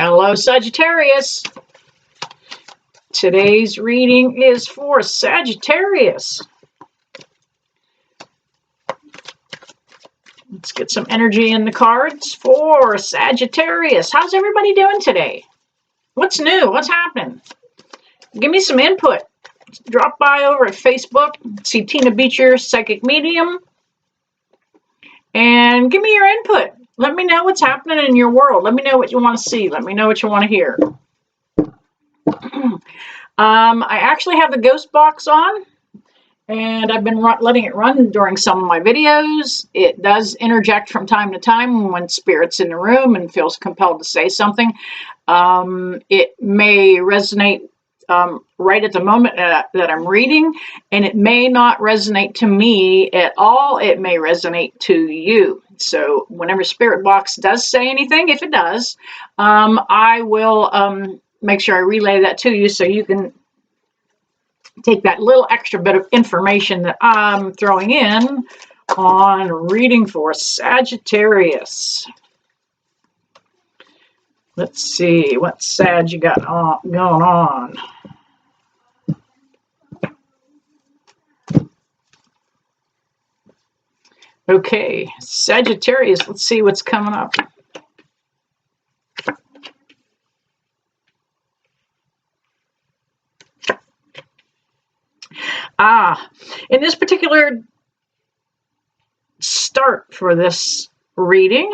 Hello, Sagittarius. Today's reading is for Sagittarius. Let's get some energy in the cards for Sagittarius. How's everybody doing today? What's new? What's happening? Give me some input. Drop by over at Facebook, see Tina Beecher, Psychic Medium, and give me your input. Let me know what's happening in your world. Let me know what you want to see. Let me know what you want to hear. I actually have the ghost box on, and I've been letting it run during some of my videos. It does interject from time to time when Spirit's in the room and feels compelled to say something. It may resonate right at the moment that I'm reading, and it may not resonate to me at all. It may resonate to you. So whenever Spirit Box does say anything, if it does, I will make sure I relay that to you so you can take that little extra bit of information that I'm throwing in on reading for Sagittarius. Let's see what Sag you got going on. Okay, Sagittarius, let's see what's coming up. In this particular start for this reading,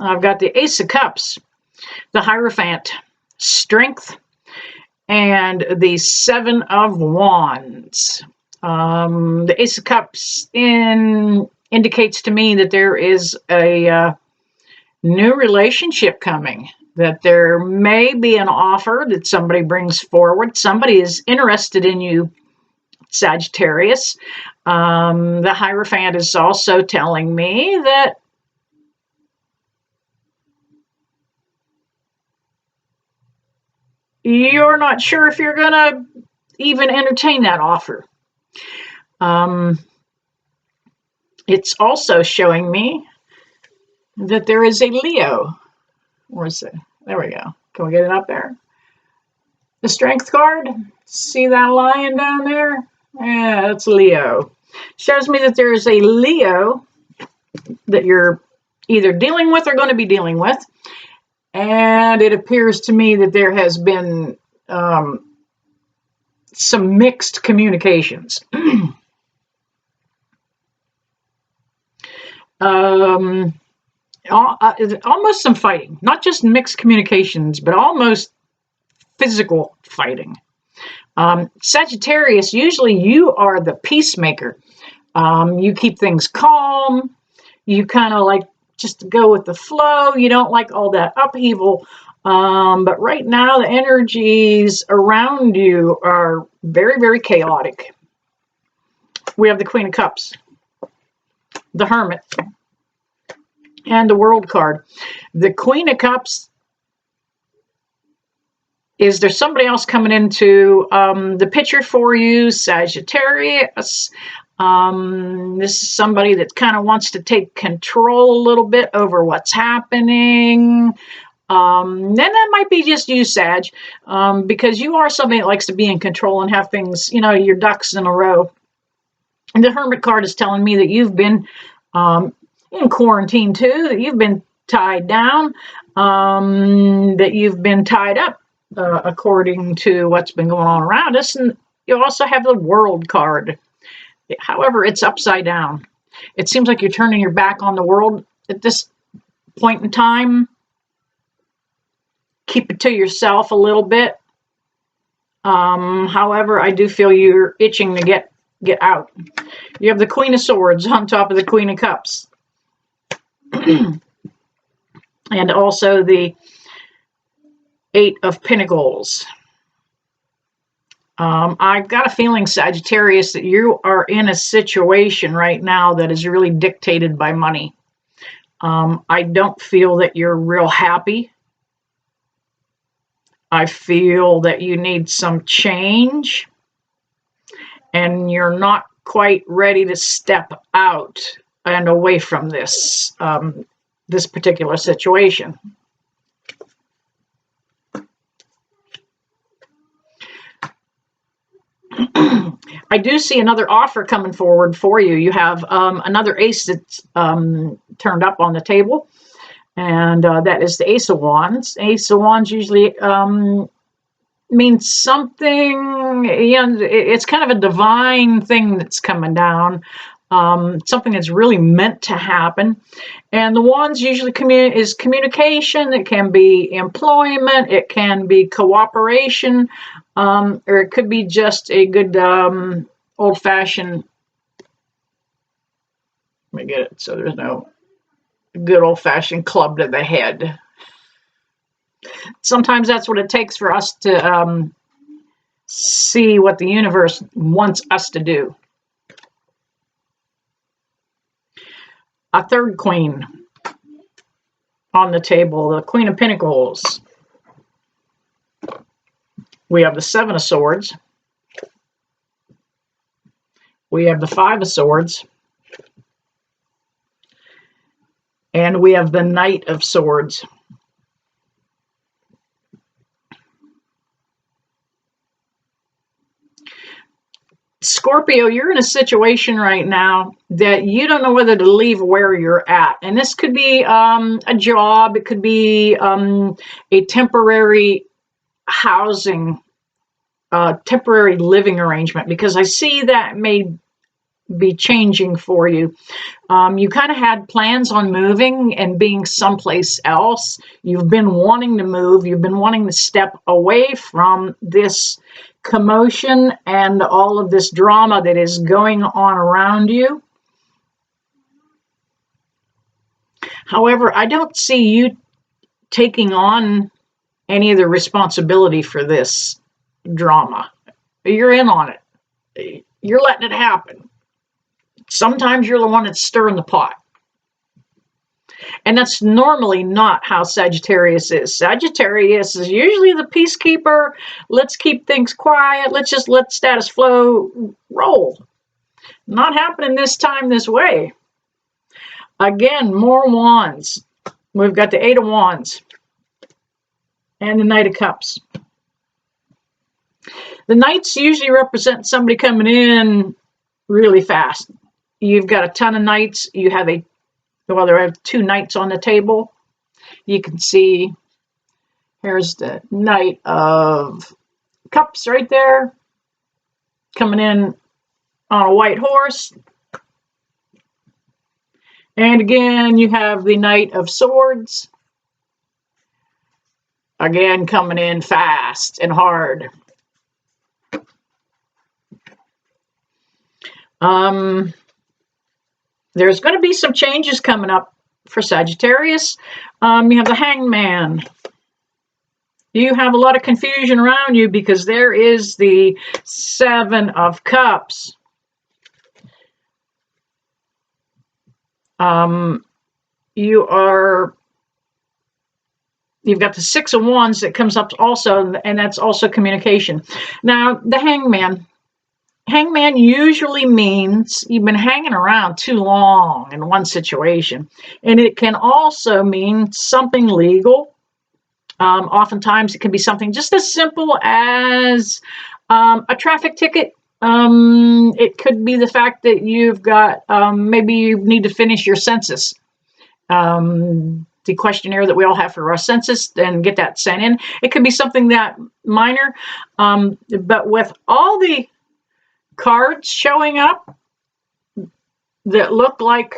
I've got the Ace of Cups, the Hierophant, Strength, and the Seven of Wands. The Ace of Cups indicates to me that there is a new relationship coming, that there may be an offer that somebody brings forward. Somebody is interested in you, Sagittarius. The Hierophant is also telling me that you're not sure if you're going to even entertain that offer. It's also showing me that there is a Leo. Where's it? There we go. Can we get it up there? The Strength card. See that lion down there? Yeah, that's Leo. Shows me that there is a Leo that you're either dealing with or going to be dealing with. And it appears to me that there has been some mixed communications. Almost some fighting. Not just mixed communications, but almost physical fighting. Sagittarius, usually you are the peacemaker. You keep things calm. You kind of like just go with the flow. You don't like all that upheaval. But right now, the energies around you are very, very chaotic. We have the Queen of Cups, the Hermit, and the World card. The Queen of Cups, is there somebody else coming into the picture for you, Sagittarius? This is somebody that kind of wants to take control a little bit over what's happening. Then that might be just you, Sag, because you are somebody that likes to be in control and have things, your ducks in a row. And the Hermit card is telling me that you've been in quarantine too, that you've been tied down, that you've been tied up. According to what's been going on around us. And you also have the World card. However, it's upside down. It seems like you're turning your back on the world at this point in time. Keep it to yourself a little bit. However, I do feel you're itching to get out. You have the Queen of Swords on top of the Queen of Cups. And also the Eight of Pentacles. I've got a feeling, Sagittarius, that you are in a situation right now that is really dictated by money. I don't feel that you're real happy. I feel that you need some change, and you're not quite ready to step out and away from this particular situation. I do see another offer coming forward for you. You have another ace that's turned up on the table, and that is the Ace of Wands. Ace of Wands usually means something, it's kind of a divine thing that's coming down, something that's really meant to happen. And the Wands usually is communication. It can be employment, it can be cooperation, or it could be just a good old-fashioned, let me get it so there's no good old-fashioned club to the head. Sometimes that's what it takes for us to see what the universe wants us to do. A third queen on the table, the Queen of Pentacles. We have the Seven of Swords. We have the Five of Swords. And we have the Knight of Swords. Scorpio, you're in a situation right now that you don't know whether to leave where you're at. And this could be a job. It could be a temporary housing, temporary living arrangement, because I see that may be changing for you. You kind of had plans on moving and being someplace else. You've been wanting to move. You've been wanting to step away from this commotion and all of this drama that is going on around you. However, I don't see you taking on any of the responsibility for this drama. You're in on it. You're letting it happen. Sometimes you're the one that's stirring the pot. And that's normally not how Sagittarius is. Sagittarius is usually the peacekeeper. Let's keep things quiet. Let's just let status flow roll. Not happening this time this way. Again, more wands. We've got the Eight of Wands and the Knight of Cups. The Knights usually represent somebody coming in really fast. You've got a ton of Knights. You have there are two Knights on the table. You can see, here's the Knight of Cups right there, coming in on a white horse. And again, you have the Knight of Swords, again coming in fast and hard. There's going to be some changes coming up for Sagittarius. You have the Hangman. You have a lot of confusion around you because there is the Seven of Cups. You've got the Six of Wands that comes up also, and that's also communication. Now, the Hangman. Hangman usually means you've been hanging around too long in one situation. And it can also mean something legal. Oftentimes it can be something just as simple as a traffic ticket. It could be the fact that you've got, maybe you need to finish your census. The questionnaire that we all have for our census, and get that sent in. It could be something that minor. But with all the cards showing up that look like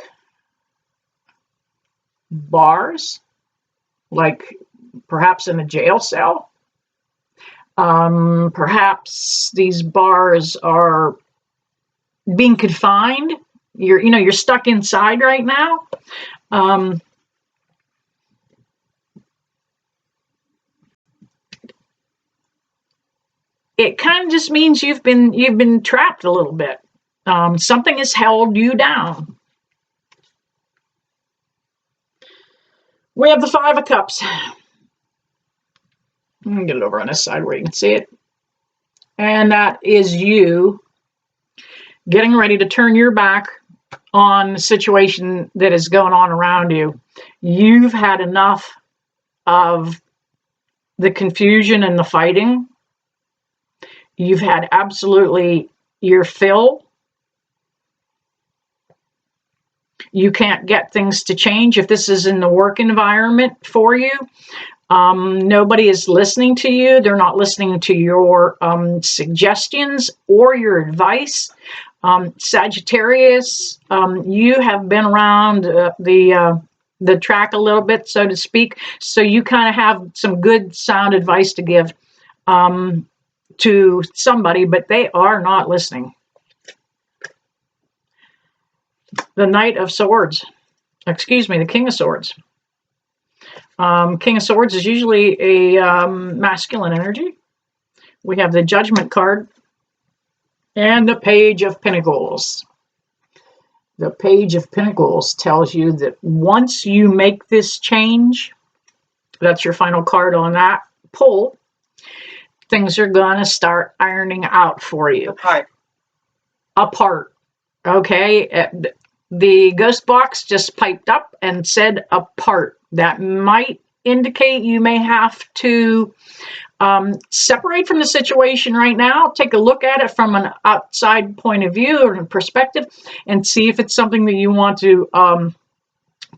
bars, like perhaps in a jail cell. Perhaps these bars are being confined. You're stuck inside right now. It kind of just means you've been trapped a little bit. Something has held you down. We have the Five of Cups. I'm going to get it over on this side where you can see it. And that is you getting ready to turn your back on the situation that is going on around you. You've had enough of the confusion and the fighting. You've had absolutely your fill. You can't get things to change. If this is in the work environment for you, nobody is listening to you. They're not listening to your suggestions or your advice. Sagittarius, you have been around the track a little bit, so to speak. So you kind of have some good sound advice to give to somebody, but they are not listening. The Knight of Swords. Excuse me, the King of Swords. King of Swords is usually a masculine energy. We have the Judgment card and the Page of Pentacles. The Page of Pentacles tells you that once you make this change, that's your final card on that pull, things are going to start ironing out for you. Apart. Okay. The ghost box just piped up and said apart. That might indicate you may have to separate from the situation right now, take a look at it from an outside point of view or a perspective, and see if it's something that you want to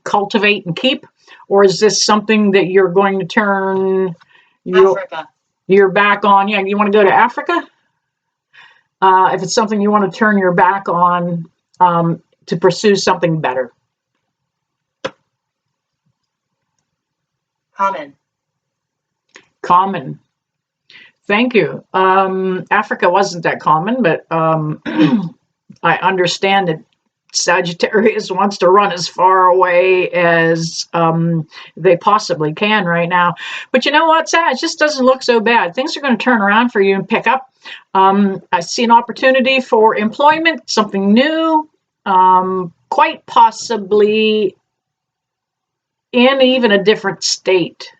cultivate and keep, or is this something that you're going to turn your back on? Yeah, you want to go to Africa? If it's something you want to turn your back on to pursue something better. Common. Thank you. Africa wasn't that common, but I understand that Sagittarius wants to run as far away as they possibly can right now. But you know what, Sag? It just doesn't look so bad. Things are going to turn around for you and pick up. I see an opportunity for employment, something new, quite possibly in even a different state.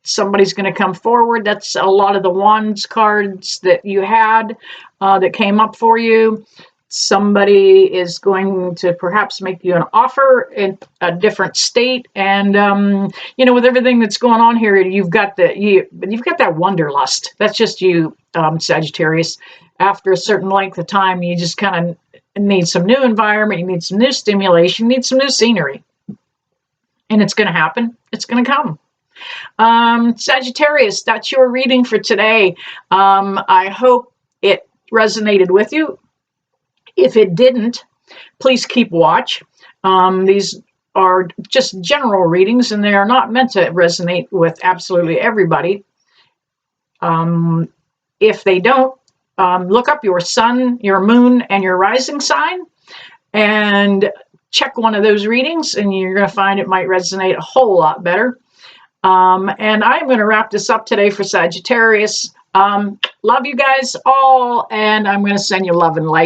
Somebody's going to come forward. That's a lot of the Wands cards that you had that came up for you. Somebody is going to perhaps make you an offer in a different state, and you know, with everything that's going on here, you've got that wanderlust. That's just you, Sagittarius. After a certain length of time, you just kind of need some new environment. You need some new stimulation. You need some new scenery, and it's going to happen. It's going to come. Sagittarius, that's your reading for today. I hope it resonated with you. If it didn't, please keep watch. These are just general readings, and they are not meant to resonate with absolutely everybody. If they don't, look up your sun, your moon, and your rising sign, and check one of those readings, and you're going to find it might resonate a whole lot better. And I'm going to wrap this up today for Sagittarius. Love you guys all, and I'm going to send you love and light.